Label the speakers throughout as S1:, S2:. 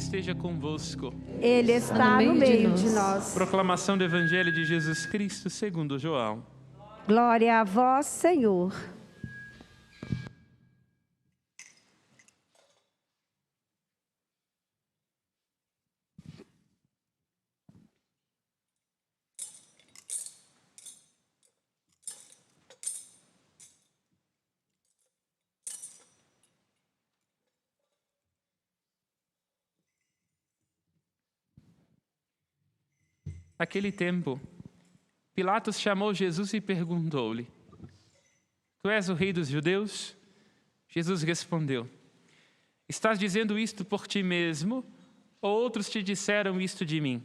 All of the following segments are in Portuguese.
S1: esteja convosco.
S2: Ele está no meio de nós.
S1: Proclamação do Evangelho de Jesus Cristo segundo João.
S2: Glória a vós, Senhor.
S1: Naquele tempo, Pilatos chamou Jesus e perguntou-lhe: Tu és o rei dos judeus? Jesus respondeu: Estás dizendo isto por ti mesmo, ou outros te disseram isto de mim?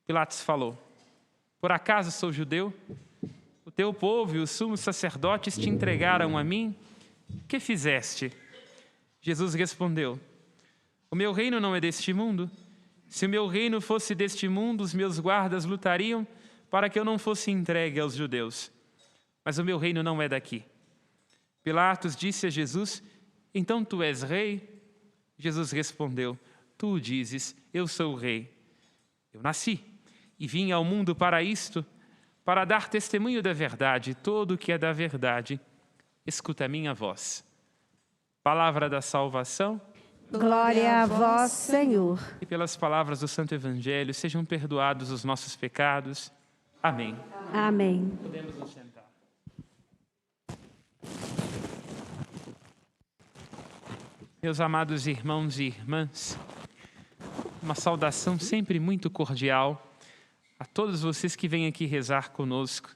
S1: Pilatos falou: Por acaso sou judeu? O teu povo e os sumos sacerdotes te entregaram a mim? Que fizeste? Jesus respondeu: O meu reino não é deste mundo. Se o meu reino fosse deste mundo, os meus guardas lutariam para que eu não fosse entregue aos judeus. Mas o meu reino não é daqui. Pilatos disse a Jesus: Então tu és rei? Jesus respondeu: Tu o dizes, eu sou o rei. Eu nasci e vim ao mundo para isto, para dar testemunho da verdade. Todo o que é da verdade, escuta a minha voz. Palavra da salvação.
S2: Glória a vós, Senhor.
S1: E pelas palavras do Santo Evangelho, sejam perdoados os nossos pecados. Amém.
S2: Amém.
S1: Podemos nos sentar. Meus amados irmãos e irmãs, uma saudação sempre muito cordial a todos vocês que vêm aqui rezar conosco.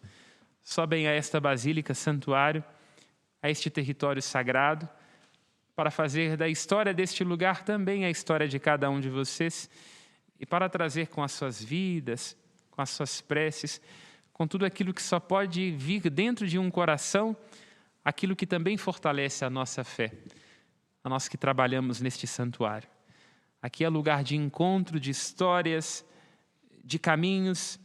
S1: Sobem a esta basílica, santuário, a este território sagrado, para fazer da história deste lugar também a história de cada um de vocês e para trazer com as suas vidas, com as suas preces, com tudo aquilo que só pode vir dentro de um coração, aquilo que também fortalece a nossa fé, a nós que trabalhamos neste santuário. Aqui é lugar de encontro, de histórias, de caminhos,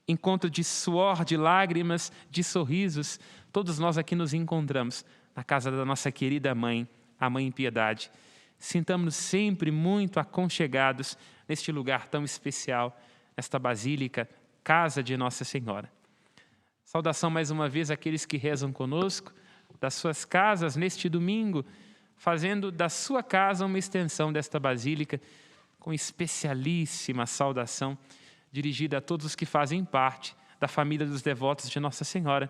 S1: encontro de suor, de lágrimas, de sorrisos. Todos nós aqui nos encontramos na casa da nossa querida mãe, a Mãe Piedade. Sintamos-nos sempre muito aconchegados neste lugar tão especial, nesta basílica, casa de Nossa Senhora. Saudação mais uma vez àqueles que rezam conosco, das suas casas neste domingo, fazendo da sua casa uma extensão desta basílica, com especialíssima saudação, dirigida a todos os que fazem parte da família dos devotos de Nossa Senhora,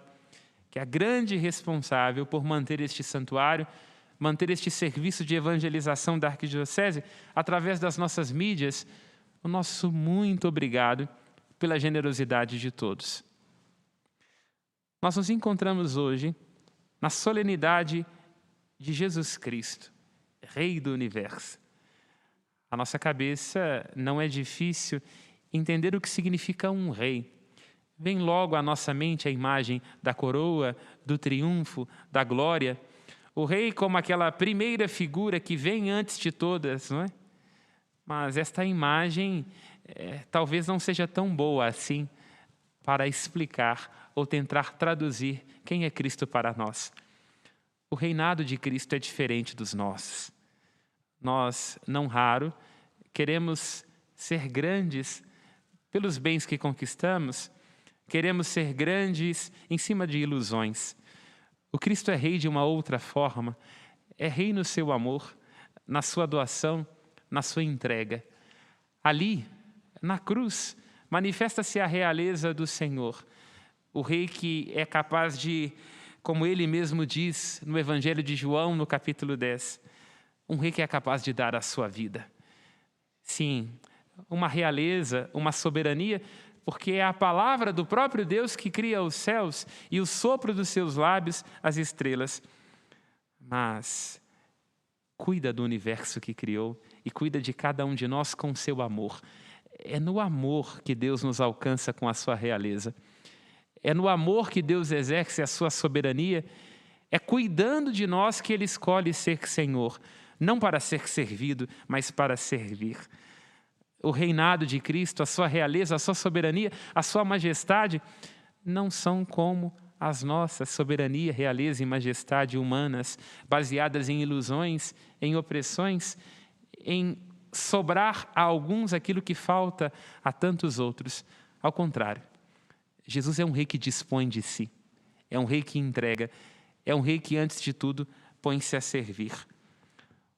S1: que é a grande responsável por manter este santuário, manter este serviço de evangelização da Arquidiocese através das nossas mídias. O nosso muito obrigado pela generosidade de todos. Nós nos encontramos hoje na solenidade de Jesus Cristo, Rei do Universo. A nossa cabeça não é difícil entender o que significa um rei. Vem logo à nossa mente a imagem da coroa, do triunfo, da glória. O rei como aquela primeira figura que vem antes de todas, não é? Mas esta imagem talvez não seja tão boa assim para explicar ou tentar traduzir quem é Cristo para nós. O reinado de Cristo é diferente dos nossos. Nós, não raro, queremos ser grandes pelos bens que conquistamos, queremos ser grandes em cima de ilusões. O Cristo é rei de uma outra forma, é rei no seu amor, na sua doação, na sua entrega. Ali, na cruz, manifesta-se a realeza do Senhor, o rei que é capaz de, como ele mesmo diz no Evangelho de João, no capítulo 10, um rei que é capaz de dar a sua vida. Sim, uma realeza, uma soberania, porque é a palavra do próprio Deus que cria os céus e o sopro dos seus lábios as estrelas. Mas cuida do universo que criou e cuida de cada um de nós com o seu amor. É no amor que Deus nos alcança com a sua realeza. É no amor que Deus exerce a sua soberania. É cuidando de nós que Ele escolhe ser Senhor, não para ser servido, mas para servir. O reinado de Cristo, a sua realeza, a sua soberania, a sua majestade, não são como as nossas soberania, realeza e majestade humanas, baseadas em ilusões, em opressões, em sobrar a alguns aquilo que falta a tantos outros. Ao contrário, Jesus é um rei que dispõe de si, é um rei que entrega, é um rei que, antes de tudo, põe-se a servir.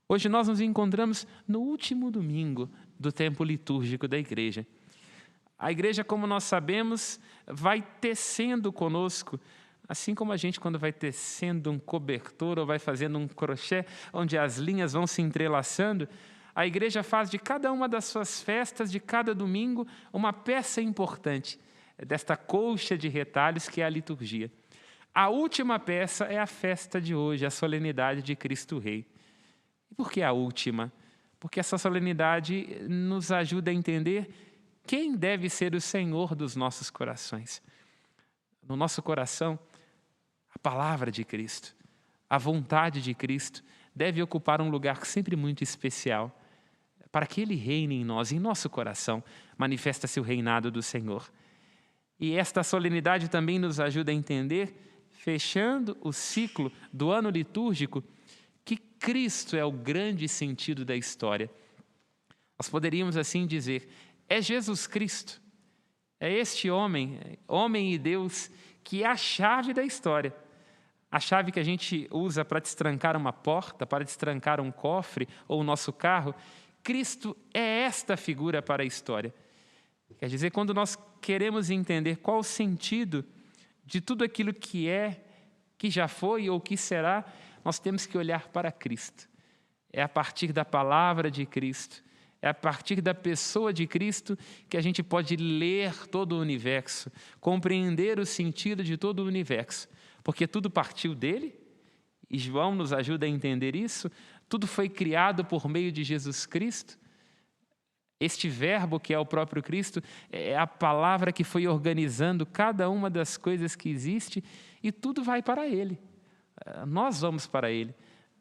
S1: Hoje nós nos encontramos no último domingo do tempo litúrgico da igreja. A igreja, como nós sabemos, vai tecendo conosco, assim como a gente, quando vai tecendo um cobertor ou vai fazendo um crochê, onde as linhas vão se entrelaçando, a igreja faz de cada uma das suas festas, de cada domingo, uma peça importante desta colcha de retalhos que é a liturgia. A última peça é a festa de hoje, a solenidade de Cristo Rei. E por que a última? Porque essa solenidade nos ajuda a entender quem deve ser o Senhor dos nossos corações. No nosso coração, a palavra de Cristo, a vontade de Cristo deve ocupar um lugar sempre muito especial, para que Ele reine em nós, em nosso coração, manifesta-se o reinado do Senhor. E esta solenidade também nos ajuda a entender, fechando o ciclo do ano litúrgico, que Cristo é o grande sentido da história. Nós poderíamos assim dizer, é Jesus Cristo, é este homem e Deus, que é a chave da história. A chave que a gente usa para destrancar uma porta, para destrancar um cofre ou o nosso carro, Cristo é esta figura para a história. Quer dizer, quando nós queremos entender qual o sentido de tudo aquilo que é, que já foi ou que será, nós temos que olhar para Cristo. É a partir da palavra de Cristo, é a partir da pessoa de Cristo que a gente pode ler todo o universo, compreender o sentido de todo o universo, porque tudo partiu dele, e João nos ajuda a entender isso, tudo foi criado por meio de Jesus Cristo. Este verbo que é o próprio Cristo é a palavra que foi organizando cada uma das coisas que existe e tudo vai para Ele. Nós vamos para Ele.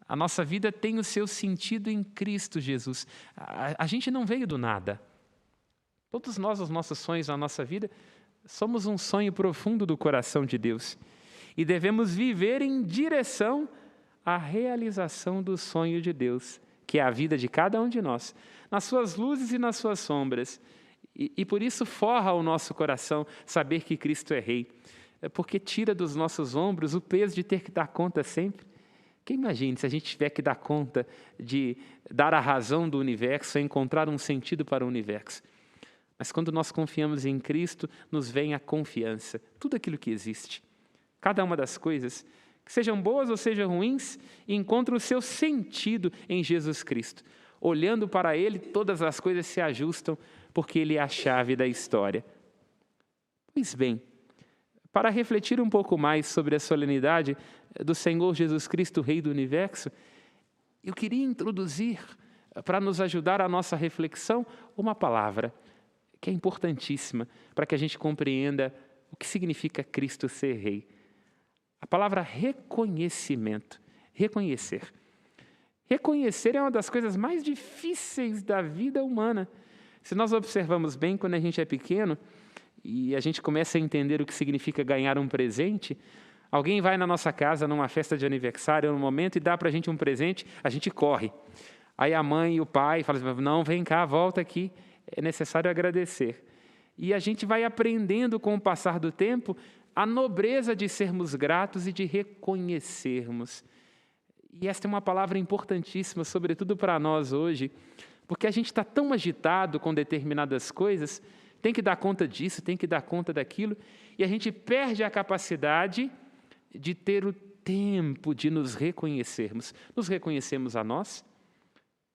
S1: A nossa vida tem o seu sentido em Cristo Jesus. A gente não veio do nada. Todos nós, os nossos sonhos na nossa vida, somos um sonho profundo do coração de Deus. E devemos viver em direção à realização do sonho de Deus, que é a vida de cada um de nós, nas suas luzes e nas suas sombras. E por isso forra o nosso coração saber que Cristo é Rei, porque tira dos nossos ombros o peso de ter que dar conta sempre. Quem imagina se a gente tiver que dar conta de dar a razão do universo, encontrar um sentido para o universo. Mas quando nós confiamos em Cristo, nos vem a confiança, tudo aquilo que existe. Cada uma das coisas, que sejam boas ou sejam ruins, encontra o seu sentido em Jesus Cristo. Olhando para Ele, todas as coisas se ajustam, porque Ele é a chave da história. Pois bem, para refletir um pouco mais sobre a solenidade do Senhor Jesus Cristo, Rei do Universo, eu queria introduzir, para nos ajudar a nossa reflexão, uma palavra que é importantíssima para que a gente compreenda o que significa Cristo ser Rei. A palavra reconhecimento, reconhecer. Reconhecer é uma das coisas mais difíceis da vida humana. Se nós observamos bem, quando a gente é pequeno e a gente começa a entender o que significa ganhar um presente, alguém vai na nossa casa numa festa de aniversário, num momento, e dá para a gente um presente, a gente corre. Aí a mãe e o pai falam assim, não, vem cá, volta aqui, é necessário agradecer. E a gente vai aprendendo com o passar do tempo a nobreza de sermos gratos e de reconhecermos. E esta é uma palavra importantíssima, sobretudo para nós hoje, porque a gente está tão agitado com determinadas coisas, tem que dar conta disso, tem que dar conta daquilo, e a gente perde a capacidade de ter o tempo de nos reconhecermos. Nos reconhecemos a nós,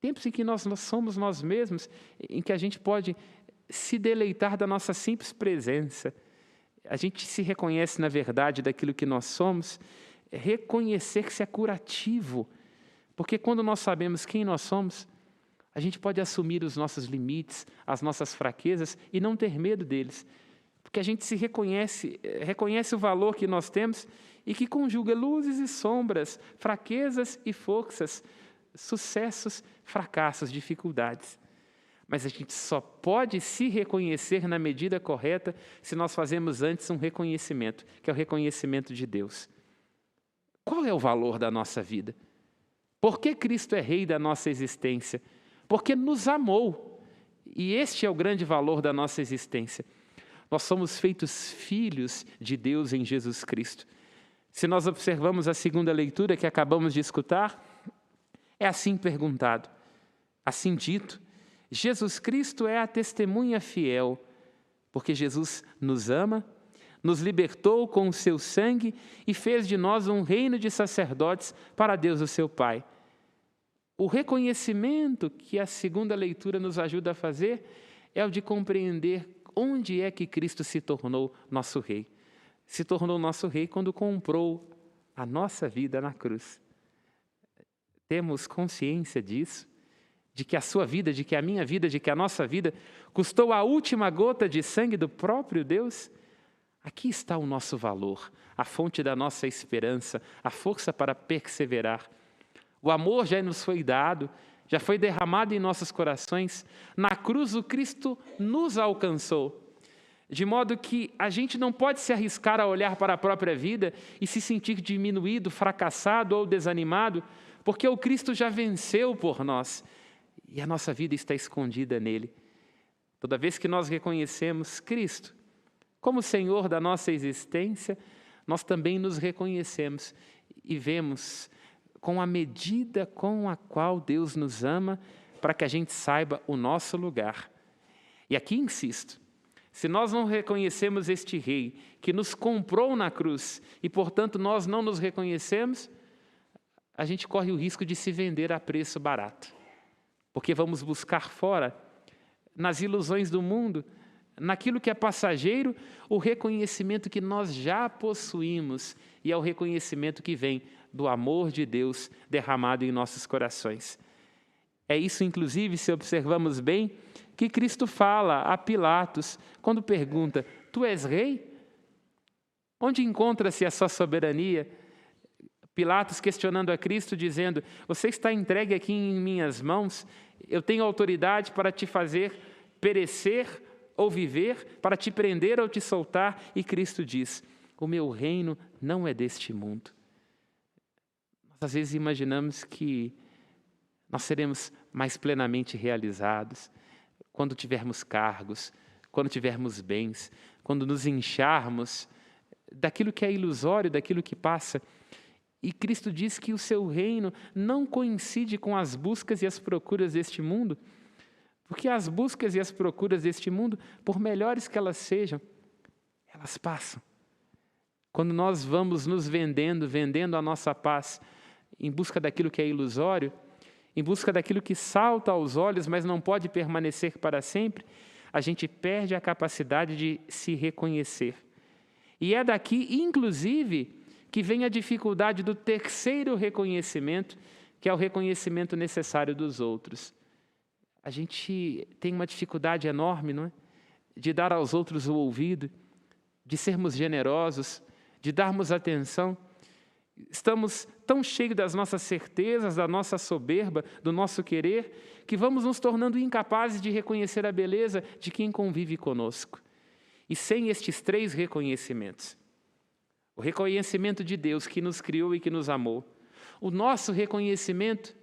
S1: tempos em que nós somos nós mesmos, em que a gente pode se deleitar da nossa simples presença. A gente se reconhece na verdade daquilo que nós somos. Reconhecer-se é curativo, porque quando nós sabemos quem nós somos, a gente pode assumir os nossos limites, as nossas fraquezas e não ter medo deles, porque a gente se reconhece o valor que nós temos e que conjuga luzes e sombras, fraquezas e forças, sucessos, fracassos, dificuldades. Mas a gente só pode se reconhecer na medida correta se nós fazemos antes um reconhecimento, que é o reconhecimento de Deus. Qual é o valor da nossa vida? Por que Cristo é Rei da nossa existência? porque nos amou. E este é o grande valor da nossa existência. Nós somos feitos filhos de Deus em Jesus Cristo. Se nós observamos a segunda leitura que acabamos de escutar, é assim perguntado, assim dito: Jesus Cristo é a testemunha fiel, porque Jesus nos ama, nos libertou com o seu sangue e fez de nós um reino de sacerdotes para Deus o seu Pai. O reconhecimento que a segunda leitura nos ajuda a fazer é o de compreender onde é que Cristo se tornou nosso Rei. Se tornou nosso Rei quando comprou a nossa vida na cruz. Temos consciência disso? De que a sua vida, de que a minha vida, de que a nossa vida custou a última gota de sangue do próprio Deus? Aqui está o nosso valor, a fonte da nossa esperança, a força para perseverar. O amor já nos foi dado, já foi derramado em nossos corações. Na cruz, o Cristo nos alcançou. De modo que a gente não pode se arriscar a olhar para a própria vida e se sentir diminuído, fracassado ou desanimado, porque o Cristo já venceu por nós e a nossa vida está escondida nele. Toda vez que nós reconhecemos Cristo como Senhor da nossa existência, nós também nos reconhecemos e vemos com a medida com a qual Deus nos ama, para que a gente saiba o nosso lugar. E aqui insisto, se nós não reconhecemos este Rei que nos comprou na cruz e, portanto, nós não nos reconhecemos, a gente corre o risco de se vender a preço barato. Porque vamos buscar fora, nas ilusões do mundo, naquilo que é passageiro, o reconhecimento que nós já possuímos, e é o reconhecimento que vem do amor de Deus derramado em nossos corações. É isso, inclusive, se observamos bem, que Cristo fala a Pilatos, quando pergunta: tu és rei? Onde encontra-se a sua soberania? Pilatos questionando a Cristo, dizendo: você está entregue aqui em minhas mãos, eu tenho autoridade para te fazer perecer ou viver, para te prender ou te soltar. E Cristo diz: o meu reino não é deste mundo. Nós às vezes imaginamos que nós seremos mais plenamente realizados quando tivermos cargos, quando tivermos bens, quando nos incharmos daquilo que é ilusório, daquilo que passa. E Cristo diz que o seu reino não coincide com as buscas e as procuras deste mundo, porque as buscas e as procuras deste mundo, por melhores que elas sejam, elas passam. Quando nós vamos nos vendendo a nossa paz em busca daquilo que é ilusório, em busca daquilo que salta aos olhos, mas não pode permanecer para sempre, a gente perde a capacidade de se reconhecer. E é daqui, inclusive, que vem a dificuldade do terceiro reconhecimento, que é o reconhecimento necessário dos outros. A gente tem uma dificuldade enorme, não é? De dar aos outros o ouvido, de sermos generosos, de darmos atenção. Estamos tão cheios das nossas certezas, da nossa soberba, do nosso querer, que vamos nos tornando incapazes de reconhecer a beleza de quem convive conosco. E sem estes três reconhecimentos, o reconhecimento de Deus que nos criou e que nos amou, o nosso reconhecimento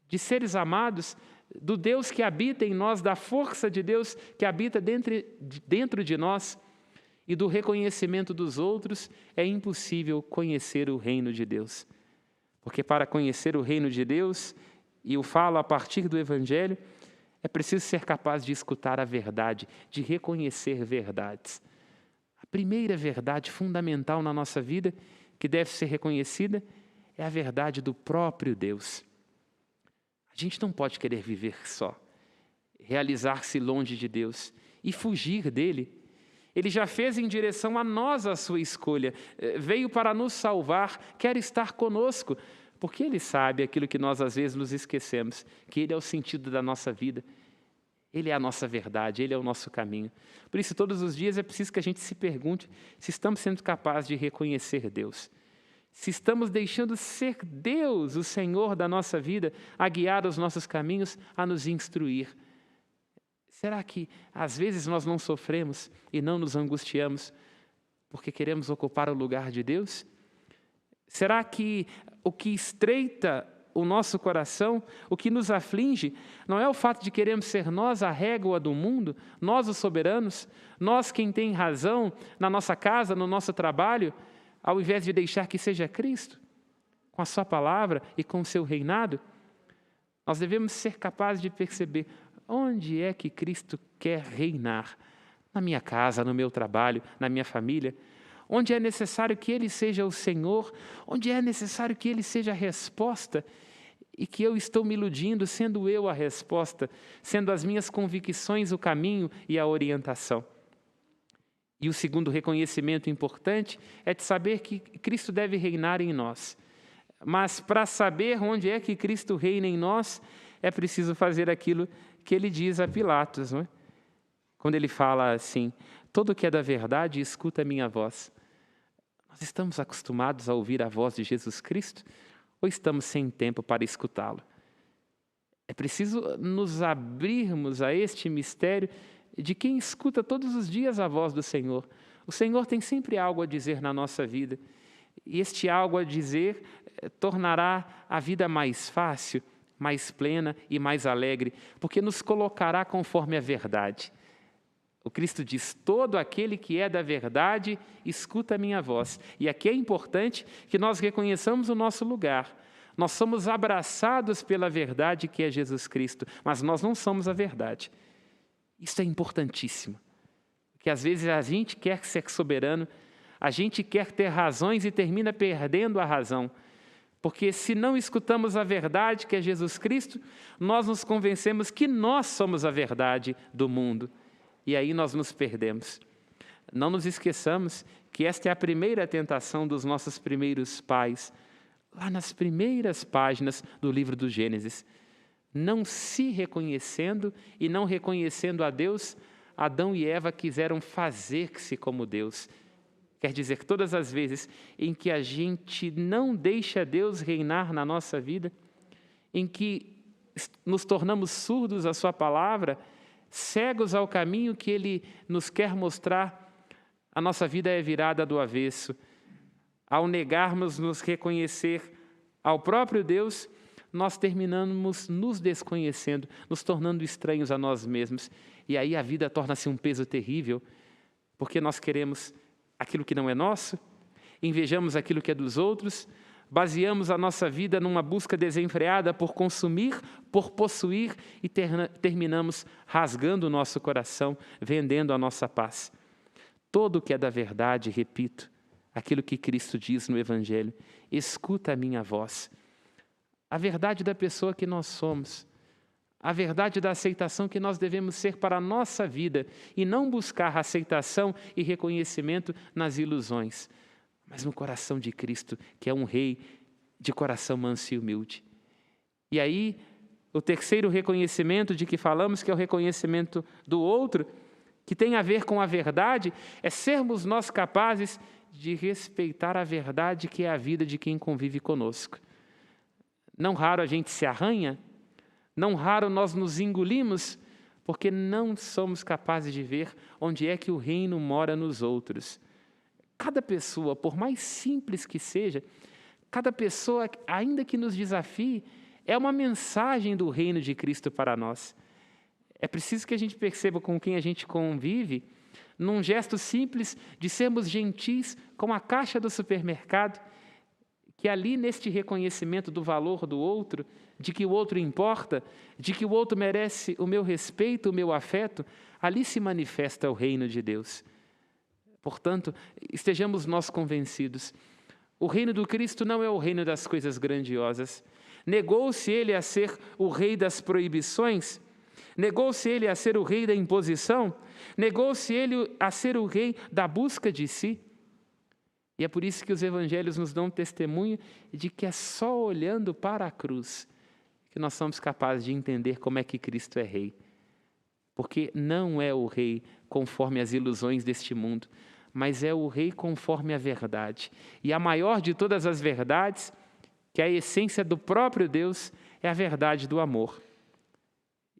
S1: de seres amados, do Deus que habita em nós, da força de Deus que habita dentro de nós, e do reconhecimento dos outros, é impossível conhecer o reino de Deus. Porque para conhecer o reino de Deus, e eu falo a partir do Evangelho, é preciso ser capaz de escutar a verdade, de reconhecer verdades. A primeira verdade fundamental na nossa vida, que deve ser reconhecida, é a verdade do próprio Deus. A gente não pode querer viver só, realizar-se longe de Deus e fugir dele. Ele já fez em direção a nós a sua escolha, veio para nos salvar, quer estar conosco, porque Ele sabe aquilo que nós às vezes nos esquecemos, que Ele é o sentido da nossa vida, Ele é a nossa verdade, Ele é o nosso caminho. Por isso, todos os dias é preciso que a gente se pergunte se estamos sendo capazes de reconhecer Deus, se estamos deixando ser Deus, o Senhor da nossa vida, a guiar os nossos caminhos, a nos instruir. Será que às vezes nós não sofremos e não nos angustiamos porque queremos ocupar o lugar de Deus? Será que o que estreita o nosso coração, o que nos aflige, não é o fato de queremos ser nós a régua do mundo, nós os soberanos, nós quem tem razão na nossa casa, no nosso trabalho, ao invés de deixar que seja Cristo, com a sua palavra e com o seu reinado. Nós devemos ser capazes de perceber onde é que Cristo quer reinar. Na minha casa, no meu trabalho, na minha família. Onde é necessário que Ele seja o Senhor, onde é necessário que Ele seja a resposta e que eu estou me iludindo sendo eu a resposta, sendo as minhas convicções o caminho e a orientação. E o segundo reconhecimento importante é de saber que Cristo deve reinar em nós. Mas para saber onde é que Cristo reina em nós, é preciso fazer aquilo que Ele diz a Pilatos, não é? Quando Ele fala assim, todo que é da verdade, escuta a minha voz. Nós estamos acostumados a ouvir a voz de Jesus Cristo ou estamos sem tempo para escutá-lo? É preciso nos abrirmos a este mistério de quem escuta todos os dias a voz do Senhor. O Senhor tem sempre algo a dizer na nossa vida. E este algo a dizer tornará a vida mais fácil, mais plena e mais alegre, porque nos colocará conforme a verdade. O Cristo diz, todo aquele que é da verdade, escuta a minha voz. E aqui é importante que nós reconheçamos o nosso lugar. Nós somos abraçados pela verdade que é Jesus Cristo, mas nós não somos a verdade. Isso é importantíssimo. Porque às vezes a gente quer ser soberano, a gente quer ter razões e termina perdendo a razão. Porque se não escutamos a verdade que é Jesus Cristo, nós nos convencemos que nós somos a verdade do mundo. E aí nós nos perdemos. Não nos esqueçamos que esta é a primeira tentação dos nossos primeiros pais, lá nas primeiras páginas do livro do Gênesis. Não se reconhecendo e não reconhecendo a Deus, Adão e Eva quiseram fazer-se como Deus. Quer dizer que todas as vezes em que a gente não deixa Deus reinar na nossa vida, em que nos tornamos surdos à sua palavra, cegos ao caminho que Ele nos quer mostrar, a nossa vida é virada do avesso. Ao negarmos nos reconhecer ao próprio Deus, nós terminamos nos desconhecendo, nos tornando estranhos a nós mesmos. E aí a vida torna-se um peso terrível, porque nós queremos aquilo que não é nosso, invejamos aquilo que é dos outros, baseamos a nossa vida numa busca desenfreada por consumir, por possuir e terminamos rasgando o nosso coração, vendendo a nossa paz. Todo o que é da verdade, repito, aquilo que Cristo diz no Evangelho, escuta a minha voz. A verdade da pessoa que nós somos, a verdade da aceitação que nós devemos ser para a nossa vida e não buscar aceitação e reconhecimento nas ilusões, mas no coração de Cristo, que é um rei de coração manso e humilde. E aí, o terceiro reconhecimento de que falamos, que é o reconhecimento do outro, que tem a ver com a verdade, é sermos nós capazes de respeitar a verdade que é a vida de quem convive conosco. Não raro a gente se arranha, não raro nós nos engolimos, porque não somos capazes de ver onde é que o reino mora nos outros. Cada pessoa, por mais simples que seja, cada pessoa, ainda que nos desafie, é uma mensagem do reino de Cristo para nós. É preciso que a gente perceba com quem a gente convive, num gesto simples de sermos gentis com a caixa do supermercado, que ali neste reconhecimento do valor do outro, de que o outro importa, de que o outro merece o meu respeito, o meu afeto, ali se manifesta o reino de Deus. Portanto, estejamos nós convencidos. O reino do Cristo não é o reino das coisas grandiosas. Negou-se Ele a ser o rei das proibições? Negou-se Ele a ser o rei da imposição? Negou-se Ele a ser o rei da busca de si? E é por isso que os evangelhos nos dão testemunho de que é só olhando para a cruz que nós somos capazes de entender como é que Cristo é rei. Porque não é o rei conforme as ilusões deste mundo, mas é o rei conforme a verdade. E a maior de todas as verdades, que é a essência do próprio Deus, é a verdade do amor.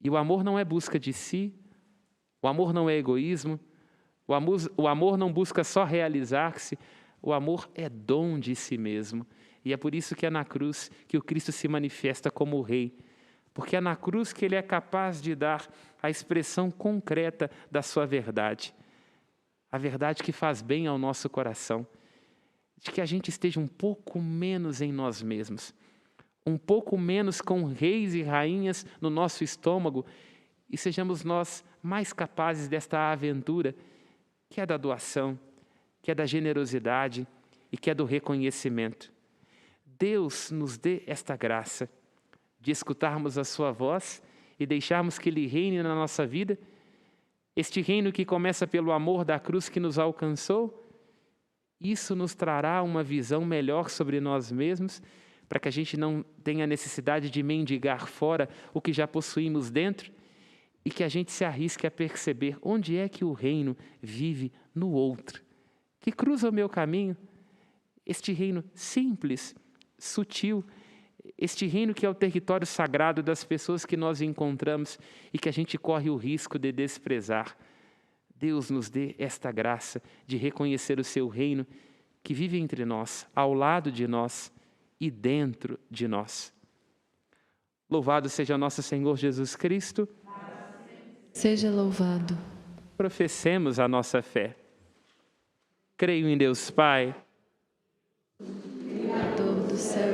S1: E o amor não é busca de si, o amor não é egoísmo, o amor não busca só realizar-se, o amor é dom de si mesmo. E é por isso que é na cruz que o Cristo se manifesta como o Rei. Porque é na cruz que Ele é capaz de dar a expressão concreta da sua verdade. A verdade que faz bem ao nosso coração. De que a gente esteja um pouco menos em nós mesmos. Um pouco menos com reis e rainhas no nosso estômago. E sejamos nós mais capazes desta aventura, que é da doação, que é da generosidade e que é do reconhecimento. Deus nos dê esta graça de escutarmos a sua voz e deixarmos que Ele reine na nossa vida, este reino que começa pelo amor da cruz que nos alcançou. Isso nos trará uma visão melhor sobre nós mesmos, para que a gente não tenha necessidade de mendigar fora o que já possuímos dentro e que a gente se arrisque a perceber onde é que o reino vive no outro, que cruza o meu caminho, este reino simples, sutil, este reino que é o território sagrado das pessoas que nós encontramos e que a gente corre o risco de desprezar. Deus nos dê esta graça de reconhecer o seu reino que vive entre nós, ao lado de nós e dentro de nós. Louvado seja nosso Senhor Jesus Cristo.
S3: Seja louvado.
S1: Professemos a nossa fé. Creio em Deus Pai,
S3: Criador do céu